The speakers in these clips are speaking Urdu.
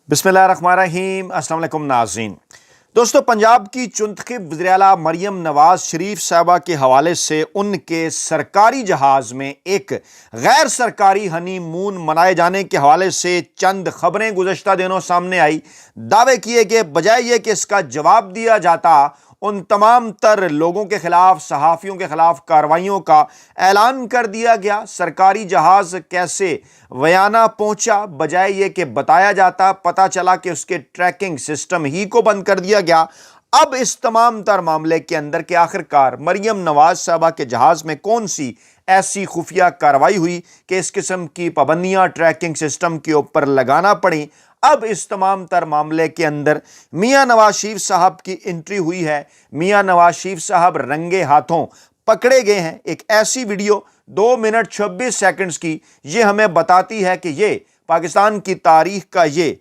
بسم اللہ الرحمن الرحیم۔ السلام علیکم ناظرین۔ دوستو، پنجاب کی چنتخب وزیر اعلیٰ مریم نواز شریف صاحبہ کے حوالے سے ان کے سرکاری جہاز میں ایک غیر سرکاری ہنی مون منائے جانے کے حوالے سے چند خبریں گزشتہ دنوں سامنے آئی۔ دعوے کیے کہ بجائے یہ کہ اس کا جواب دیا جاتا، ان تمام تر لوگوں کے خلاف، صحافیوں کے خلاف کارروائیوں کا اعلان کر دیا گیا۔ سرکاری جہاز کیسے ویانا پہنچا، بجائے یہ کہ بتایا جاتا، پتہ چلا کہ اس کے ٹریکنگ سسٹم ہی کو بند کر دیا گیا۔ اب اس تمام تر معاملے کے اندر کہ آخرکار مریم نواز صاحبہ کے جہاز میں کون سی ایسی خفیہ کارروائی ہوئی کہ اس قسم کی پابندیاں ٹریکنگ سسٹم کے اوپر لگانا پڑیں۔ اب اس تمام تر معاملے کے اندر میاں نواز شریف صاحب کی انٹری ہوئی ہے۔ میاں نواز شریف صاحب رنگے ہاتھوں پکڑے گئے ہیں۔ ایک ایسی ویڈیو 2 منٹ 26 سیکنڈز کی، یہ ہمیں بتاتی ہے کہ یہ پاکستان کی تاریخ کا یہ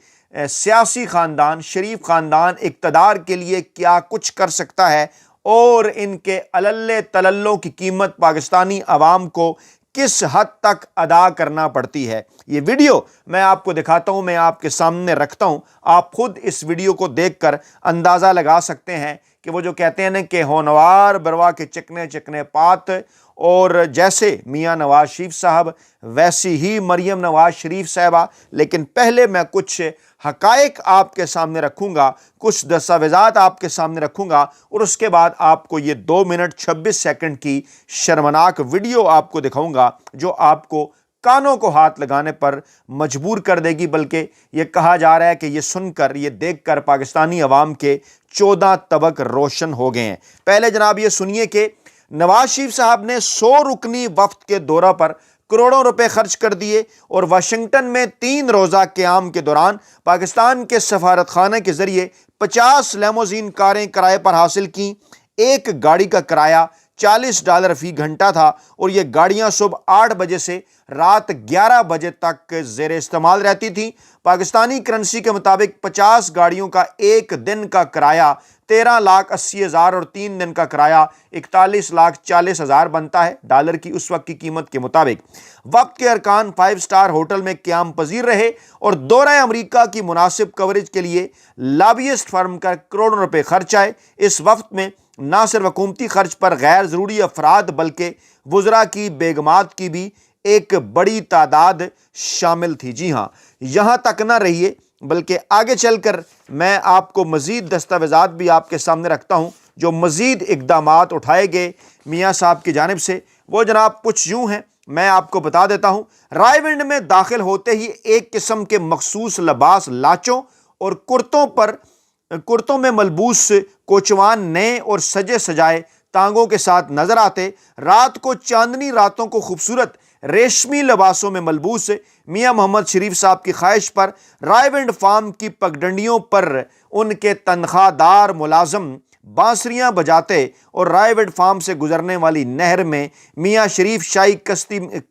سیاسی خاندان، شریف خاندان اقتدار کے لیے کیا کچھ کر سکتا ہے، اور ان کے اللے تللوں کی قیمت پاکستانی عوام کو کس حد تک ادا کرنا پڑتی ہے۔ یہ ویڈیو میں آپ کو دکھاتا ہوں، میں آپ کے سامنے رکھتا ہوں، آپ خود اس ویڈیو کو دیکھ کر اندازہ لگا سکتے ہیں کہ وہ جو کہتے ہیں نا کہ ہونوار بروا کے چکنے چکنے پات، اور جیسے میاں نواز شریف صاحب ویسی ہی مریم نواز شریف صاحبہ۔ لیکن پہلے میں کچھ حقائق آپ کے سامنے رکھوں گا، کچھ دستاویزات آپ کے سامنے رکھوں گا، اور اس کے بعد آپ کو یہ 2 منٹ 26 سیکنڈ کی شرمناک ویڈیو آپ کو دکھاؤں گا، جو آپ کو کانوں کو ہاتھ لگانے پر مجبور کر دے گی۔ بلکہ یہ کہا جا رہا ہے کہ یہ سن کر، یہ دیکھ کر پاکستانی عوام کے 14 طبق روشن ہو گئے ہیں۔ پہلے جناب یہ سنیے کہ نواز شریف صاحب نے 100 رکنی وفد کے دورہ پر کروڑوں روپے خرچ کر دیے، اور واشنگٹن میں 3 روزہ قیام کے دوران پاکستان کے سفارت خانے کے ذریعے 50 لیموزین کاریں کرائے پر حاصل کیں۔ ایک گاڑی کا کرایہ $40 فی گھنٹہ تھا، اور یہ گاڑیاں صبح 8 بجے سے رات 11 بجے تک زیر استعمال رہتی تھیں۔ پاکستانی کرنسی کے مطابق 50 گاڑیوں کا ایک دن کا کرایہ 13,80,000 اور 3 دن کا کرایہ 41,40,000 بنتا ہے ڈالر کی اس وقت کی قیمت کے مطابق۔ وقت کے ارکان 5 سٹار ہوٹل میں قیام پذیر رہے، اور دورہ امریکہ کی مناسب کوریج کے لیے لابیسٹ فرم کا کروڑوں روپے خرچ آئے۔ اس وقت میں نہ صرف حکومتی خرچ پر غیر ضروری افراد بلکہ وزراء کی بیگمات کی بھی ایک بڑی تعداد شامل تھی۔ جی ہاں، یہاں تک نہ رہیے، بلکہ آگے چل کر میں آپ کو مزید دستاویزات بھی آپ کے سامنے رکھتا ہوں جو مزید اقدامات اٹھائے گئے میاں صاحب کی جانب سے۔ وہ جناب کچھ یوں ہیں، میں آپ کو بتا دیتا ہوں۔ رائے ونڈ میں داخل ہوتے ہی ایک قسم کے مخصوص لباس لاچوں اور کرتوں میں ملبوس کوچوان نئے اور سجے سجائے تانگوں کے ساتھ نظر آتے۔ رات کو چاندنی راتوں کو خوبصورت ریشمی لباسوں میں ملبوس میاں محمد شریف صاحب کی خواہش پر رائے ونڈ فارم کی پگڈنڈیوں پر ان کے تنخواہ دار ملازم بانسریاں بجاتے، اور رائے ونڈ فارم سے گزرنے والی نہر میں میاں شریف شاہی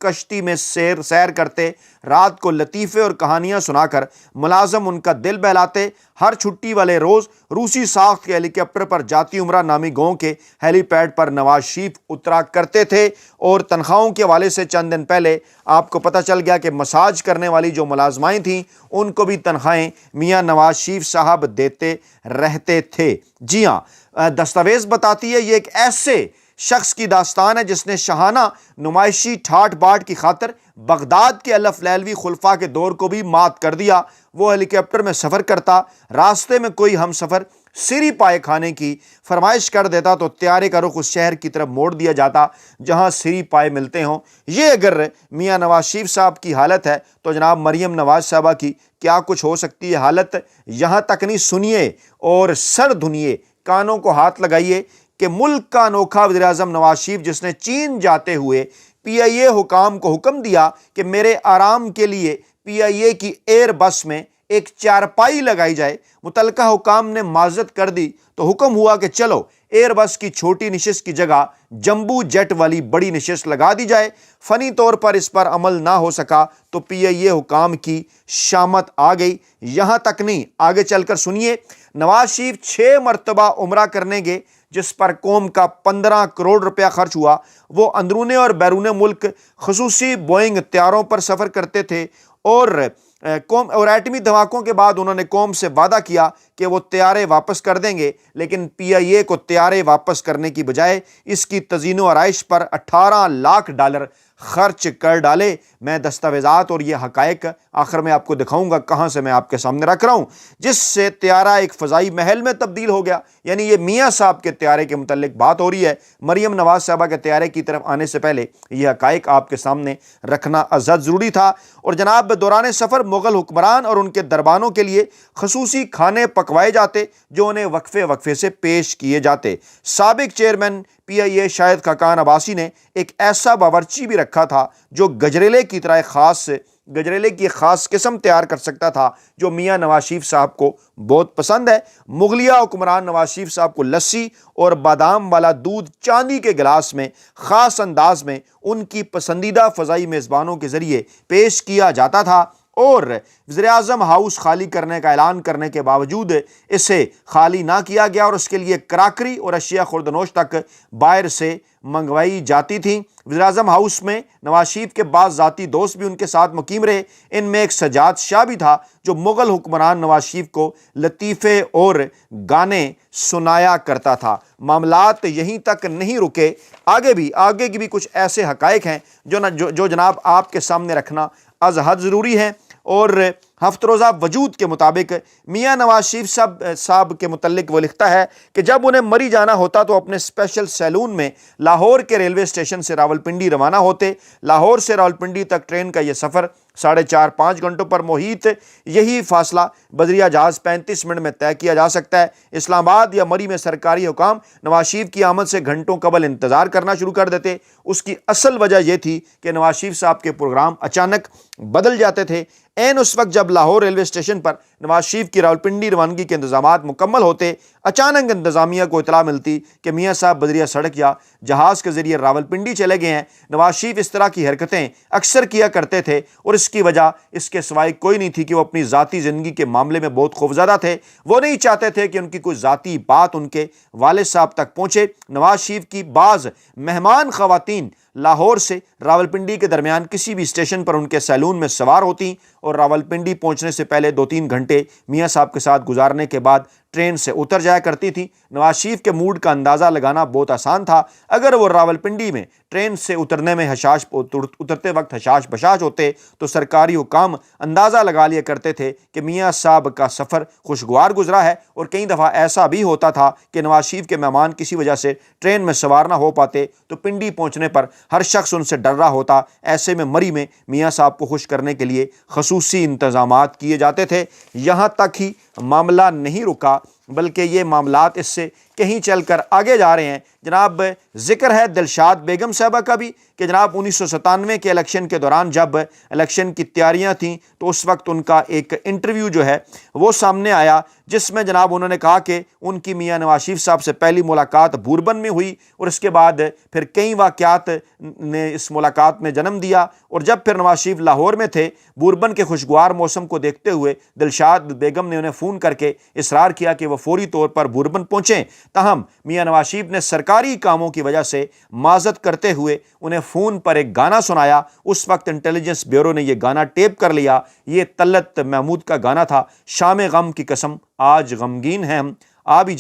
کشتی میں سیر کرتے۔ رات کو لطیفے اور کہانیاں سنا کر ملازم ان کا دل بہلاتے۔ ہر چھٹی والے روز روسی ساخت کے ہیلی کاپٹر پر جاتی عمرہ نامی گاؤں کے ہیلی پیڈ پر نواز شریف اترا کرتے تھے۔ اور تنخواہوں کے حوالے سے چند دن پہلے آپ کو پتہ چل گیا کہ مساج کرنے والی جو ملازمائیں تھیں ان کو بھی تنخواہیں میاں نواز شریف صاحب دیتے رہتے تھے۔ جی ہاں، دستاویز بتاتی ہے یہ ایک ایسے شخص کی داستان ہے جس نے شاہانہ نمائشی ٹھاٹ باٹ کی خاطر بغداد کے الف لیلوی خلفاء کے دور کو بھی مات کر دیا۔ وہ ہیلی کاپٹر میں سفر کرتا، راستے میں کوئی ہم سفر سری پائے کھانے کی فرمائش کر دیتا تو طیارے کا رخ اس شہر کی طرف موڑ دیا جاتا جہاں سری پائے ملتے ہوں۔ یہ اگر میاں نواز شریف صاحب کی حالت ہے تو جناب مریم نواز صاحبہ کی کیا کچھ ہو سکتی ہے حالت۔ یہاں تک نہیں، سنیے اور سر دھنیے، کانوں کو ہاتھ لگائیے کہ ملک کا انوکھا وزیر اعظم نواز شریف، جس نے چین جاتے ہوئے پی آئی اے حکام کو حکم دیا کہ میرے آرام کے لیے پی آئی اے کی ایئر بس میں ایک چارپائی لگائی جائے، متعلقہ حکام نے معذرت کر دی تو حکم ہوا کہ چلو ایئر بس کی چھوٹی نشست کی جگہ جمبو جیٹ والی بڑی نشست لگا دی جائے۔ فنی طور پر اس پر عمل نہ ہو سکا تو پی آئی اے حکام کی شامت آ گئی۔ یہاں تک نہیں، آگے چل کر سنیے۔ نواز شریف 6 مرتبہ عمرہ کرنے گئے، جس پر قوم کا 15 کروڑ روپیہ خرچ ہوا۔ وہ اندرون اور بیرون ملک خصوصی بوئنگ طیاروں پر سفر کرتے تھے، اور قوم اور ایٹمی دھماکوں کے بعد انہوں نے قوم سے وعدہ کیا کہ وہ طیارے واپس کر دیں گے، لیکن پی آئی اے کو طیارے واپس کرنے کی بجائے اس کی تزئین و آرائش پر $18 لاکھ خرچ کر ڈالے۔ میں دستاویزات اور یہ حقائق آخر میں آپ کو دکھاؤں گا، کہاں سے میں آپ کے سامنے رکھ رہا ہوں، جس سے طیارہ ایک فضائی محل میں تبدیل ہو گیا۔ یعنی یہ میاں صاحب کے طیارے کے متعلق بات ہو رہی ہے۔ مریم نواز صاحبہ کے طیارے کی طرف آنے سے پہلے یہ حقائق آپ کے سامنے رکھنا ازحد ضروری تھا۔ اور جناب دوران سفر مغل حکمران اور ان کے دربانوں کے لیے خصوصی کھانے پکوائے جاتے جو انہیں وقفے وقفے سے پیش کیے جاتے۔ سابق چیئرمین پی آئی اے شاہد خاقان عباسی نے ایک ایسا باورچی بھی رکھا تھا جو گجریلے کی طرح گجریلے کی خاص قسم تیار کر سکتا تھا، جو میاں نواز شریف صاحب کو بہت پسند ہے۔ مغلیہ حکمران نواز شریف صاحب کو لسی اور بادام والا دودھ چاندی کے گلاس میں خاص انداز میں ان کی پسندیدہ فضائی میزبانوں کے ذریعے پیش کیا جاتا تھا، اور وزیراعظم ہاؤس خالی کرنے کا اعلان کرنے کے باوجود اسے خالی نہ کیا گیا، اور اس کے لیے کراکری اور اشیاء خوردنوش تک باہر سے منگوائی جاتی تھیں۔ وزیراعظم ہاؤس میں نواز شریف کے بعض ذاتی دوست بھی ان کے ساتھ مقیم رہے۔ ان میں ایک سجاد شاہ بھی تھا جو مغل حکمران نواز شریف کو لطیفے اور گانے سنایا کرتا تھا۔ معاملات یہیں تک نہیں رکے، آگے کی بھی کچھ ایسے حقائق ہیں جو جناب آپ کے سامنے رکھنا ازحد ضروری ہے۔ اور ہفت روزہ وجود کے مطابق میاں نواز شریف صاحب کے متعلق وہ لکھتا ہے کہ جب انہیں مری جانا ہوتا تو اپنے اسپیشل سیلون میں لاہور کے ریلوے اسٹیشن سے راولپنڈی روانہ ہوتے۔ لاہور سے راولپنڈی تک ٹرین کا یہ سفر 4.5 گھنٹوں پر محیط، یہی فاصلہ بذریعہ جہاز 35 منٹ میں طے کیا جا سکتا ہے۔ اسلام آباد یا مری میں سرکاری حکام نواز شریف کی آمد سے گھنٹوں قبل انتظار کرنا شروع کر دیتے۔ اس کی اصل وجہ یہ تھی کہ نواز شریف صاحب کے پروگرام اچانک بدل جاتے تھے۔ اس وقت جب لاہور ریلوے اسٹیشن پر نواز شریف کی راولپنڈی روانگی کے انتظامات مکمل ہوتے، اچانک انتظامیہ کو اطلاع ملتی کہ میاں صاحب بذریعہ سڑک یا جہاز کے ذریعے راولپنڈی چلے گئے ہیں۔ نواز شریف اس طرح کی حرکتیں اکثر کیا کرتے تھے، اور اس کی وجہ اس کے سوائے کوئی نہیں تھی کہ وہ اپنی ذاتی زندگی کے معاملے میں بہت خوفزدہ تھے۔ وہ نہیں چاہتے تھے کہ ان کی کوئی ذاتی بات ان کے والد صاحب تک پہنچے۔ نواز شریف کی بعض مہمان خواتین لاہور سے راولپنڈی کے درمیان کسی بھی اسٹیشن پر ان کے سیلون میں سوار ہوتی، اور راولپنڈی پہنچنے سے پہلے 2-3 گھنٹے میاں صاحب کے ساتھ گزارنے کے بعد ٹرین سے اتر جایا کرتی تھی۔ نواز شریف کے موڈ کا اندازہ لگانا بہت آسان تھا۔ اگر وہ راولپنڈی میں ٹرین سے اترتے وقت حشاش بشاش ہوتے تو سرکاری حکام اندازہ لگا لیا کرتے تھے کہ میاں صاحب کا سفر خوشگوار گزرا ہے، اور کئی دفعہ ایسا بھی ہوتا تھا کہ نواز شریف کے مہمان کسی وجہ سے ٹرین میں سوار نہ ہو پاتے تو پنڈی پہنچنے پر ہر شخص ان سے ڈر رہا ہوتا۔ ایسے میں مری میں میاں صاحب کو خوش کرنے کے لیے خصوصی انتظامات کیے جاتے تھے۔ یہاں تک ہی معاملہ نہیں رکا، بلکہ یہ معاملات اس سے کہیں چل کر آگے جا رہے ہیں۔ جناب ذکر ہے دلشاد بیگم صاحبہ کا بھی کہ جناب 1997 کے الیکشن کے دوران جب الیکشن کی تیاریاں تھیں تو اس وقت ان کا ایک انٹرویو جو ہے وہ سامنے آیا، جس میں جناب انہوں نے کہا کہ ان کی میاں نواز شریف صاحب سے پہلی ملاقات بوربن میں ہوئی، اور اس کے بعد پھر کئی واقعات نے اس ملاقات میں جنم دیا، اور جب پھر نواز شریف لاہور میں تھے، بوربن کے خوشگوار موسم کو دیکھتے ہوئے دلشاد بیگم نے انہیں فون کر کے اصرار کیا کہ وہ فوری طور پر بوربن پہنچیں۔ تاہم میاں نواز شریف نے سرکاری کاموں کی وجہ سے معذرت کرتے ہوئے انہیں فون پر ایک گانا سنایا۔ اس وقت انٹیلیجنس بیورو نے یہ گانا ٹیپ کر لیا۔ یہ طلعت محمود کا گانا تھا، شام غم کی قسم آج غمگین ہیں ہم، آ بھی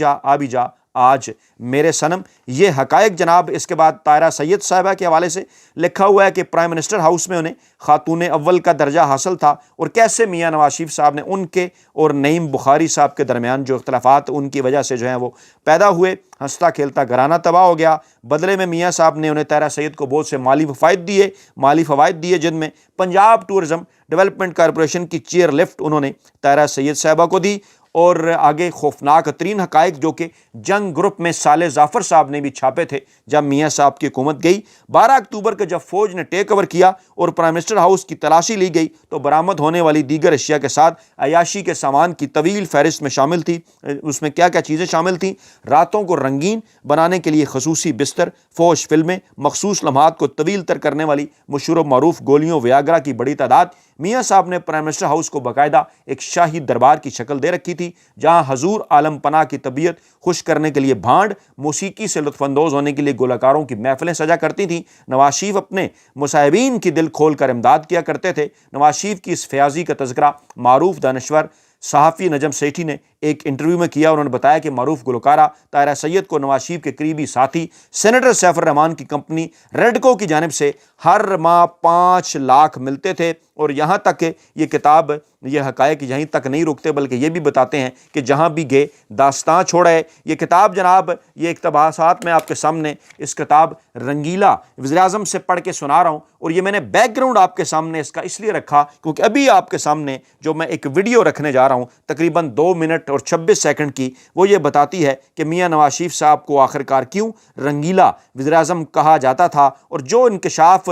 جا آج میرے صنم۔ یہ حقائق جناب اس کے بعد طاہرہ سید صاحبہ کے حوالے سے لکھا ہوا ہے کہ پرائم منسٹر ہاؤس میں انہیں خاتون اول کا درجہ حاصل تھا، اور کیسے میاں نواز شریف صاحب نے ان کے اور نعیم بخاری صاحب کے درمیان جو اختلافات ان کی وجہ سے جو ہیں وہ پیدا ہوئے، ہنستا کھیلتا گھرانہ تباہ ہو گیا۔ بدلے میں میاں صاحب نے انہیں طاہرہ سید کو بہت سے مالی فوائد دیے، جن میں پنجاب ٹورزم ڈیولپمنٹ کارپوریشن کی چیئر لفٹ انہوں نے طاہرہ سید صاحبہ کو دی۔ اور آگے خوفناک ترین حقائق جو کہ جنگ گروپ میں صالح ظافر صاحب نے بھی چھاپے تھے جب میاں صاحب کی حکومت گئی۔ 12 اکتوبر کو جب فوج نے ٹیک اوور کیا اور پرائم منسٹر ہاؤس کی تلاشی لی گئی تو برآمد ہونے والی دیگر اشیاء کے ساتھ عیاشی کے سامان کی طویل فہرست میں شامل تھی۔ اس میں کیا کیا چیزیں شامل تھیں؟ راتوں کو رنگین بنانے کے لیے خصوصی بستر، فوش فلمیں، مخصوص لمحات کو طویل تر کرنے والی مشہور و معروف گولیوں ویاگرا کی بڑی تعداد۔ میاں صاحب نے پرائم منسٹر ہاؤس کو باقاعدہ ایک شاہی دربار کی شکل دے رکھی تھی۔ تھی جہاں حضور عالم پناہ کی طبیعت خوش کرنے کے لیے بھانڈ موسیقی سے لطف اندوز ہونے کے لیے گلوکاروں کی محفلیں سجا کرتی تھیں۔ نواز شریف اپنے مصاحبین کی دل کھول کر امداد کیا کرتے تھے۔ نواز شریف کی اس فیاضی کا تذکرہ معروف دانشور صحافی نجم سیٹھی نے ایک انٹرویو میں کیا۔ انہوں نے بتایا کہ معروف گلوکارہ طاہرہ سید کو نواز شریف کے قریبی ساتھی سینیٹر سیف الرحمان کی کمپنی ریڈکو کی جانب سے ہر ماہ 5 لاکھ ملتے تھے، اور یہاں تک کہ یہ کتاب یہ حقائق یہیں تک نہیں رکتے بلکہ یہ بھی بتاتے ہیں کہ جہاں بھی گئے داستان چھوڑے۔ یہ کتاب جناب یہ اقتباسات میں آپ کے سامنے اس کتاب رنگیلا وزیراعظم سے پڑھ کے سنا رہا ہوں، اور یہ میں نے بیک گراؤنڈ آپ کے سامنے اس کا اس لیے رکھا کیونکہ ابھی آپ کے سامنے جو میں ایک ویڈیو رکھنے جا رہا ہوں تقریباً 2 منٹ اور 26 سیکنڈ کی، وہ یہ بتاتی ہے کہ میاں نواز شریف صاحب کو آخرکار کیوں رنگیلا وزیراعظم کہا جاتا تھا، اور جو انکشاف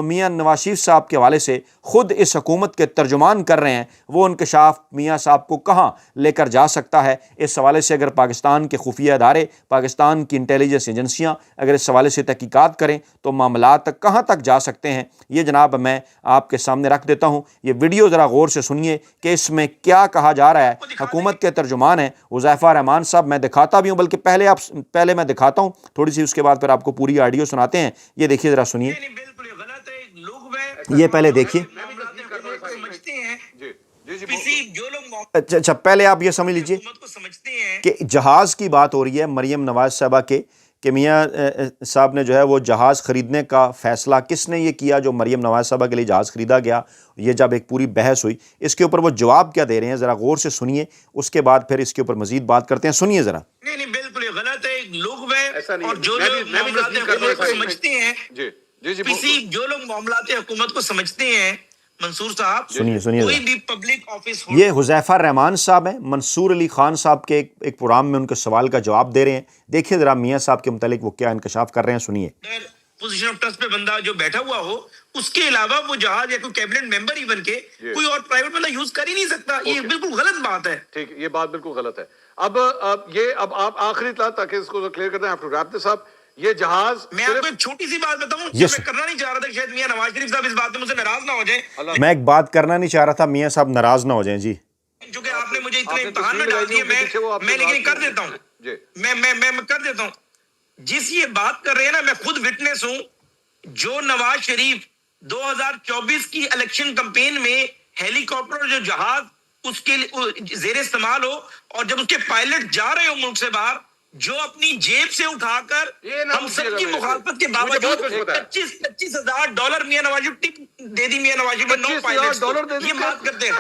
میاں نواز شریف صاحب کے حوالے سے خود اس حکومت کے ترجمان کر رہے ہیں، وہ انکشاف میاں صاحب کو کہاں لے کر جا سکتا ہے۔ اس حوالے سے اگر پاکستان کے خفیہ ادارے، پاکستان کی انٹیلیجنس ایجنسیاں اگر اس حوالے سے تحقیقات کریں تو معاملات کہاں تک جا سکتے ہیں، یہ جناب میں آپ کے سامنے رکھ دیتا ہوں۔ یہ ویڈیو ذرا غور سے سنیے کہ اس میں کیا کہا جا رہا ہے۔ حکومت کے ترجمان ہیں حذیفہ رحمان صاحب، میں دکھاتا بھی ہوں، بلکہ پہلے میں دکھاتا ہوں تھوڑی سی، اس کے بعد پھر آپ کو پوری آڈیو سناتے ہیں۔ یہ دیکھیے ذرا سنیے، یہ پہلے دیکھیے۔ اچھا پہلے آپ یہ سمجھ لیجئے کہ جہاز کی بات ہو رہی ہے مریم نواز صاحبہ کے، کہ میاں صاحب نے جو ہے وہ جہاز خریدنے کا فیصلہ کس نے یہ کیا جو مریم نواز صاحبہ کے لیے جہاز خریدا گیا، یہ جب ایک پوری بحث ہوئی اس کے اوپر وہ جواب کیا دے رہے ہیں ذرا غور سے سنیے، اس کے بعد پھر اس کے اوپر مزید بات کرتے ہیں۔ سنیے ذرا۔ نہیں بالکل یہ غلط ہے، لوگ اور جو لوگ معاملات حکومت کو سمجھتے ہیں، جو لوگ معاملات حکومت کو سمجھتے ہیں منصور صاحب، سنیے کوئی بھی پبلک آفس ہو، یہ حذیفہ رحمان صاحب ہیں، منصور علی خان صاحب کے ایک پروگرام میں ان کے سوال کا جواب دے رہے ہیں۔ دیکھیے ذرا میاں صاحب کے متعلق وہ کیا انکشاف کر رہے ہیں، سنیے۔ پوزیشن آف ٹرسٹ پہ بندہ جو بیٹھا ہوا ہو، اس کے علاوہ وہ جہاز یا کوئی کیبنٹ ممبر ایون کے کوئی اور پرائیویٹ بندہ یوز کر ہی نہیں سکتا، یہ بالکل غلط بات ہے۔ ٹھیک، یہ بات بالکل غلط ہے۔ اب آپ آخری اطلاع تاکہ اس کو کلیئر کرتے ہیں، آپ ریپ صاحب یہ جہاز، میں آپ کو ایک چھوٹی سی بات بتاؤں جو میں کرنا نہیں چاہ رہا تھا، شاید میاں نواز شریف صاحب اس بات میں مجھ سے ناراض نہ ہو جائیں۔ میں ایک بات کرنا نہیں چاہ رہا تھا، میاں صاحب ناراض نہ ہو جائیں۔ جی چونکہ آپ نے مجھے اتنے امتحان میں ڈال دیے، میں لیکن کر دیتا ہوں، میں کر دیتا ہوں۔ جس یہ بات کر رہے ہیں نا، میں خود وٹنس ہوں، جو نواز شریف 2024 کی الیکشن کمپین میں ہیلی کاپٹر جو جہاز اس کے زیر استعمال ہو، اور جب اس کے پائلٹ جا رہے ہو ملک سے باہر، جو اپنی جیب سے اٹھا کر ہم سب کی مخالفت کے باوجود $25,000 میاں نواز شریف ٹپ دے دی، میاں نواز شریف نو پائلٹس کو، یہ بات کرتے ہیں۔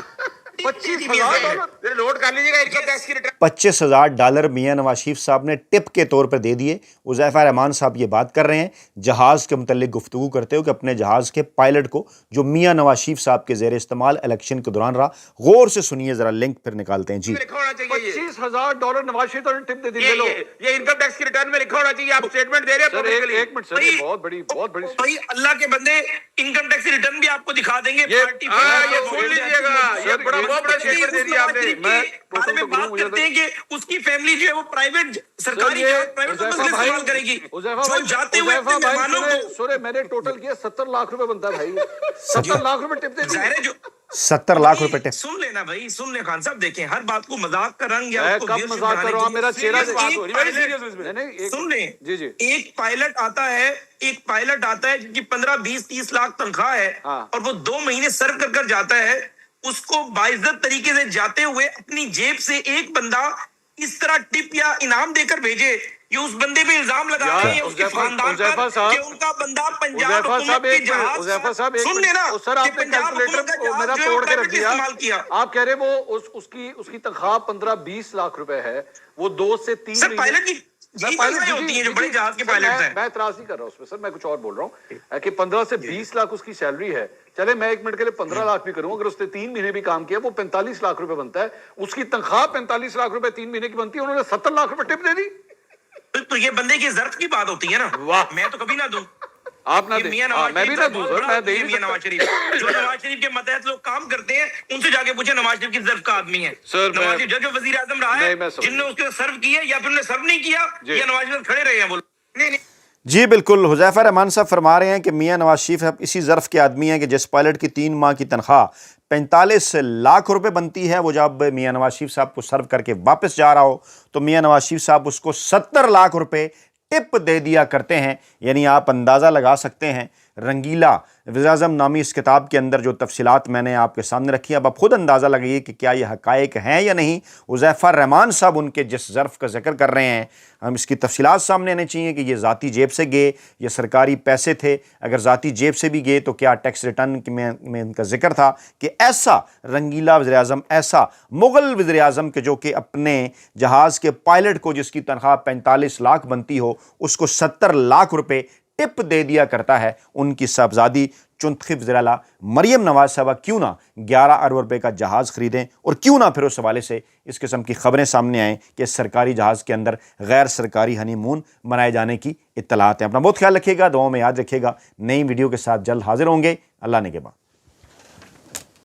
نوٹ کر لیجیے گا، انکم ٹیکس کی ریٹرن $25,000 میاں نواز شریف صاحب نے ٹپ کے طور پر دے دیے۔ حذیفہ رحمان صاحب یہ بات کر رہے ہیں جہاز کے متعلق گفتگو کرتے ہو کہ اپنے جہاز کے پائلٹ کو جو میاں نواز شریف صاحب کے زیر استعمال الیکشن کے دوران رہا۔ غور سے سنیے ذرا، لنک پھر نکالتے ہیں۔ جی $25,000 نواز شریف نے ٹپ دے دی، یہ انکم ٹیکس کی ریٹرن میں لکھا ہونا چاہیے، آپ سٹیٹمنٹ دے رہے ہیں۔ ایک منٹ سر، بہت بڑی بھائی اللہ کے بندے، انکم ٹیکس ریٹرن بھی آپ کو دکھا دیں گے، پارٹی یہ سن لیجیے گا، یہ بڑا اسٹیٹمنٹ دے دیا آپ نے۔ بارے میں بات کرتے ہیں کہ اس کی فیملی جو ہے وہ پرائیویٹ سرکاری پرائیویٹ استعمال کرے گی، جو جاتے ہوئے اپنے مہمانوں کو۔ سورے میں نے ٹوٹل کیا 70 لاکھ روپے بنتا ہے بھائی، 70 لاکھ روپے ٹپ دے دی۔ ظاہر ہے جو 70 لاکھ روپے ٹپ۔ سن لینا بھائی، سن لیں خان صاحب، دیکھیں ہر بات کو مذاق کا رنگ یا کب مذاق کر رہا ہوں، میرا چہرہ سن لیں۔ ایک پائلٹ آتا ہے جن کی 15 20 30 لاکھ تنخواہ ہے، اور وہ 2 مہینے سرو کر کر جاتا ہے، اس کو باعزت طریقے سے جاتے ہوئے اپنی جیب سے ایک بندہ اس طرح ٹپ یا انعام دے کر بھیجے، یہ اس بندے پہ الزام لگا رہے ہیں اس کے خاندان پر کہ ان کا بندہ پنجاب حکومت کے جہاز، سن لینا، کہ پنجاب حکومت کا جہاز جو ہے پرائیویٹ استعمال کیا۔ آپ کہہ رہے وہ اس کی تنخواہ 15 20 لاکھ روپے ہے، وہ 2 سے 3 سر پائلٹ کی یہی تنخواہیں ہوتی ہیں جو بڑے جہاز کے پائلٹس ہیں۔ میں اعتراض نہیں کر رہا اس پہ سر، میں کچھ اور بول رہا ہوں کہ 15 سے 20 لاکھ اس کی سیلری ہے، چلے میں 1 منٹ کے لیے 15 لاکھ بھی کروں، اگر اس نے 3 مہینے بھی کام کیا وہ 45 لاکھ روپے بنتا ہے، اس کی تنخواہ 45 لاکھ روپے 3 مہینے کی بنتی ہے، انہوں نے 70 لاکھ روپے ٹپ دے دی۔ تو یہ بندے کی ظرف کی بات ہوتی ہے نا، میں تو کبھی نہ دوں، آپ نہ دیں، میں بھی نہ دوں سر، میں دے میاں نواز شریف جو نواز شریف کے ماتحت لوگ کام کرتے ہیں ان سے جا کے پوچھے نواز شریف کی ظرف کا آدمی ہے نواز شریف جو وزیر اعظم رہا ہے، جن نے اس کو سرو کیا یا پھر انہوں نے سرو نہیں کیا یا نواز شریف کھڑے رہے ہیں وہ۔ جی بالکل، حذیفہ رحمان صاحب فرما رہے ہیں کہ میاں نواز شریف اسی ظرف کے آدمی ہیں کہ جس پائلٹ کی 3 ماہ کی تنخواہ 45 لاکھ روپے بنتی ہے، وہ جب میاں نواز شریف صاحب کو سرو کر کے واپس جا رہا ہو تو میاں نواز شریف صاحب اس کو 70 لاکھ روپے ٹپ دے دیا کرتے ہیں۔ یعنی آپ اندازہ لگا سکتے ہیں، رنگیلا وزیر اعظم نامی اس کتاب کے اندر جو تفصیلات میں نے آپ کے سامنے رکھی ہیں، اب آپ خود اندازہ لگائیے کہ کیا یہ حقائق ہیں یا نہیں۔ حذیفہ رحمان صاحب ان کے جس ظرف کا ذکر کر رہے ہیں، ہم اس کی تفصیلات سامنے آنے چاہیے کہ یہ ذاتی جیب سے گئے یا سرکاری پیسے تھے۔ اگر ذاتی جیب سے بھی گئے تو کیا ٹیکس ریٹرن میں ان کا ذکر تھا کہ ایسا رنگیلا وزیر اعظم، ایسا مغل وزیر اعظم کہ جو کہ اپنے جہاز کے پائلٹ کو جس کی تنخواہ 45 لاکھ بنتی ہو اس کو 70 لاکھ روپے ٹپ دے دیا کرتا ہے۔ ان کی صاحبزادی چنتخب وزیر اعلیٰ مریم نواز صاحبہ کیوں نہ 11 ارب روپے کا جہاز خریدیں، اور کیوں نہ پھر اس حوالے سے اس قسم کی خبریں سامنے آئیں کہ سرکاری جہاز کے اندر غیر سرکاری ہنی مون منائے جانے کی اطلاعات ہیں۔ اپنا بہت خیال رکھیے گا، دعاؤں میں یاد رکھیے گا۔ نئی ویڈیو کے ساتھ جلد حاضر ہوں گے۔ اللہ نگہبان۔